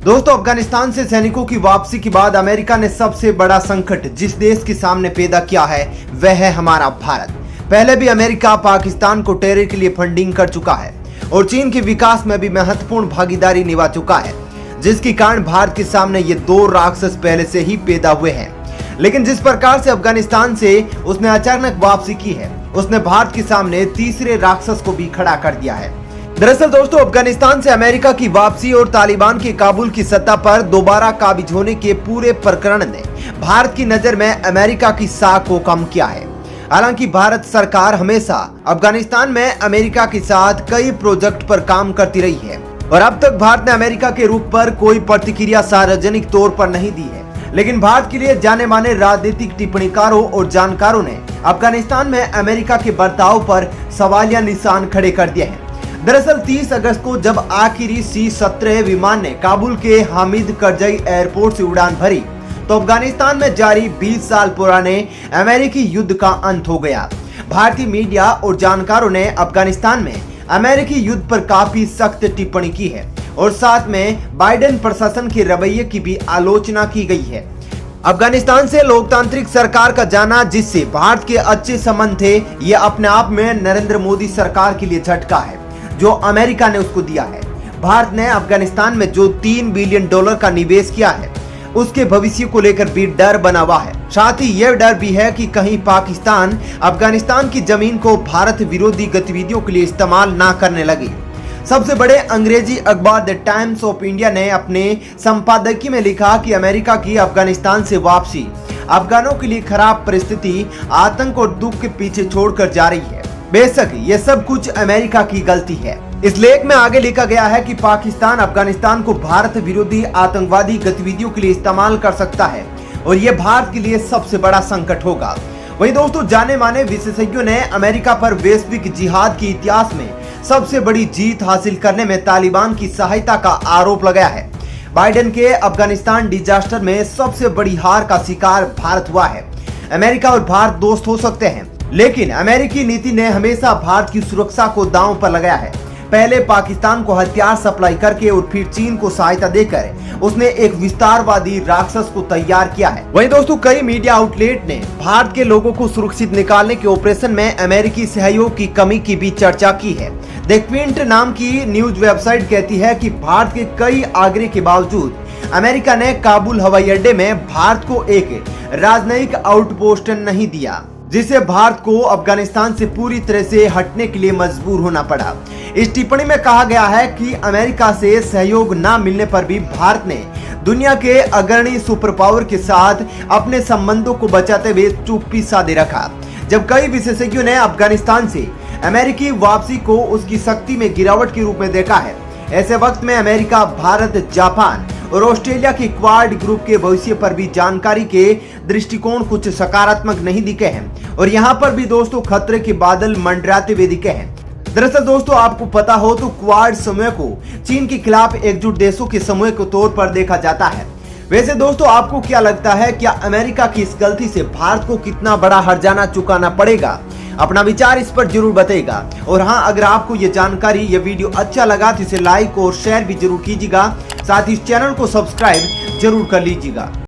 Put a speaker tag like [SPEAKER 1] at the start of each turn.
[SPEAKER 1] दोस्तों, अफगानिस्तान से सैनिकों की वापसी के बाद अमेरिका ने सबसे बड़ा संकट जिस देश के सामने पैदा किया है वह है हमारा भारत। पहले भी अमेरिका पाकिस्तान को टेरर के लिए फंडिंग कर चुका है और चीन के विकास में भी महत्वपूर्ण भागीदारी निभा चुका है, जिसके कारण भारत के सामने ये दो राक्षस पहले से ही पैदा हुए हैं। लेकिन जिस प्रकार से अफगानिस्तान से उसने अचानक वापसी की है, उसने भारत के सामने तीसरे राक्षस को भी खड़ा कर दिया है। दरअसल दोस्तों, अफगानिस्तान से अमेरिका की वापसी और तालिबान के काबुल की सत्ता पर दोबारा काबिज होने के पूरे प्रकरण ने भारत की नजर में अमेरिका की साख को कम किया है। हालांकि भारत सरकार हमेशा अफगानिस्तान में अमेरिका के साथ कई प्रोजेक्ट पर काम करती रही है और अब तक भारत ने अमेरिका के रुख पर कोई प्रतिक्रिया सार्वजनिक तौर पर नहीं दी है। लेकिन भारत के लिए जाने माने राजनीतिक टिप्पणीकारों और जानकारों ने अफगानिस्तान में अमेरिका के बर्ताव पर सवालिया निशान खड़े कर दिए हैं। दरअसल 30 अगस्त को जब आखिरी C-17 विमान ने काबुल के हामिद करजई एयरपोर्ट से उड़ान भरी तो अफगानिस्तान में जारी 20 साल पुराने अमेरिकी युद्ध का अंत हो गया। भारतीय मीडिया और जानकारों ने अफगानिस्तान में अमेरिकी युद्ध पर काफी सख्त टिप्पणी की है और साथ में बाइडेन प्रशासन के रवैये की भी आलोचना की गई है। अफगानिस्तान से लोकतांत्रिक सरकार का जाना, जिससे भारत के अच्छे संबंध थे, ये अपने आप में नरेंद्र मोदी सरकार के लिए झटका है जो अमेरिका ने उसको दिया है। भारत ने अफगानिस्तान में जो $3 बिलियन का निवेश किया है, उसके भविष्य को लेकर भी डर बना हुआ है। साथ ही यह डर भी है कि कहीं पाकिस्तान अफगानिस्तान की जमीन को भारत विरोधी गतिविधियों के लिए इस्तेमाल ना करने लगे। सबसे बड़े अंग्रेजी अखबार द टाइम्स ऑफ इंडिया ने अपने संपादकीय में लिखा कि अमेरिका की अफगानिस्तान से वापसी अफगानों के लिए खराब परिस्थिति, आतंक और दुख के पीछे छोड़कर जा रही है। बेशक ये सब कुछ अमेरिका की गलती है। इस लेख में आगे लिखा गया है कि पाकिस्तान अफगानिस्तान को भारत विरोधी आतंकवादी गतिविधियों के लिए इस्तेमाल कर सकता है और ये भारत के लिए सबसे बड़ा संकट होगा। वहीं दोस्तों, जाने माने विशेषज्ञों ने अमेरिका पर वैश्विक जिहाद के इतिहास में सबसे बड़ी जीत हासिल करने में तालिबान की सहायता का आरोप लगाया है। बाइडेन के अफगानिस्तान डिजास्टर में सबसे बड़ी हार का शिकार भारत हुआ है। अमेरिका और भारत दोस्त हो सकते हैं, लेकिन अमेरिकी नीति ने हमेशा भारत की सुरक्षा को दांव पर लगाया है। पहले पाकिस्तान को हथियार सप्लाई करके और फिर चीन को सहायता देकर उसने एक विस्तारवादी राक्षस को तैयार किया है। वहीं दोस्तों, कई मीडिया आउटलेट ने भारत के लोगों को सुरक्षित निकालने के ऑपरेशन में अमेरिकी सहयोग की कमी की भी चर्चा की है। द क्विंट नाम की न्यूज वेबसाइट कहती है कि भारत के कई आग्रह के बावजूद अमेरिका ने काबुल हवाई अड्डे में भारत को एक राजनयिक आउटपोस्ट नहीं दिया, जिसे भारत को अफगानिस्तान से पूरी तरह से हटने के लिए मजबूर होना पड़ा। इस टिप्पणी में कहा गया है कि अमेरिका से सहयोग न मिलने पर भी भारत ने दुनिया के अग्रणी सुपर पावर के साथ अपने संबंधों को बचाते हुए चुप्पी साधे रखा। जब कई विशेषज्ञों ने अफगानिस्तान से अमेरिकी वापसी को उसकी शक्ति में गिरावट के रूप में देखा है, ऐसे वक्त में अमेरिका, भारत, जापान और ऑस्ट्रेलिया के क्वाड ग्रुप के भविष्य पर भी जानकारी के दृष्टिकोण कुछ सकारात्मक नहीं दिखे हैं और यहाँ पर भी दोस्तों खतरे के बादल मंडराते हुए दिखे हैं। दरअसल दोस्तों, आपको पता हो तो क्वाड समूह को चीन के खिलाफ एकजुट देशों के समूह के तौर पर देखा जाता है। वैसे दोस्तों, आपको क्या लगता है, क्या अमेरिका की इस गलती से भारत को कितना बड़ा हर्जाना चुकाना पड़ेगा? अपना विचार इस पर जरूर बताइएगा। और हाँ, अगर आपको ये जानकारी, ये वीडियो अच्छा लगा तो इसे लाइक और शेयर भी जरूर कीजिएगा। साथ ही इस चैनल को सब्सक्राइब जरूर कर लीजिएगा।